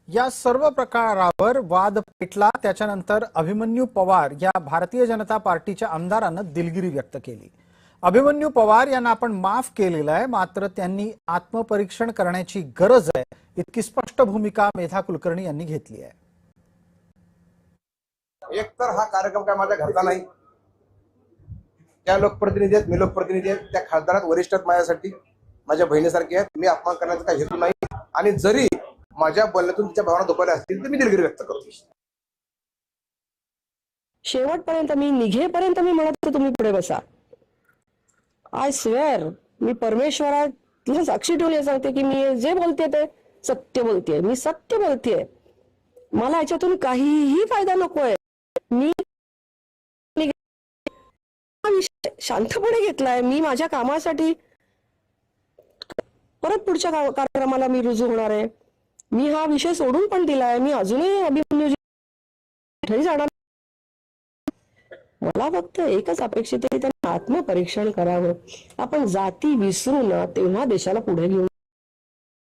या सर्व प्रकारावर वाद पेटला त्याच्यानंतर अभिमन्यू पवार या भारतीय जनता पार्टीच्या आमदारानं दिलगिरी व्यक्त केली। अभिमन्यू पवार यांना आपण माफ केलेलं आहे, मात्र त्यांनी आत्मपरीक्षण करण्याची गरज आहे इतकी स्पष्ट भूमिका मेधा कुलकर्णी यांनी घेतली आहे। एक तर हा कार्यक्रम काय माझ्या घरचा नाही, त्या लोकप्रतिनिधी आहेत, मी लोकप्रतिनिधी आहेत, त्या खासदारात वरिष्ठ आहेत, माझ्यासाठी माझ्या बहिणीसारखे आहेत। मी अपमान करण्याचा काही हेतू नाही आणि जरी माझ्या बोलण्यातून तिच्या भावना दुखावल्या असतील तर मी दिलगिरी व्यक्त करतो। शेवटपर्यंत मी निघेपर्यंत मी म्हणत होतो तुम्ही पुढे बसा। आय स्वेअर, मी परमेश्वराला साक्षी ठेवून सांगते की मी जे बोलते ते सत्य बोलतेय, मी सत्य बोलतेय। मला याच्यातून काहीही फायदा नकोय। मी विषय शांतपणे घेतलाय, मी माझ्या कामासाठी परत पुढच्या कार्यक्रमाला मी रुजू होणार आहे। मी हा विषय सोडून पण दिलाय, मी अजूनही अभिमन्यू जाणार। मला फक्त एकच अपेक्षित आहे की त्यांनी आत्मपरीक्षण करावं। आपण जाती विसरू ना, तेव्हा देशाला पुढे घेऊन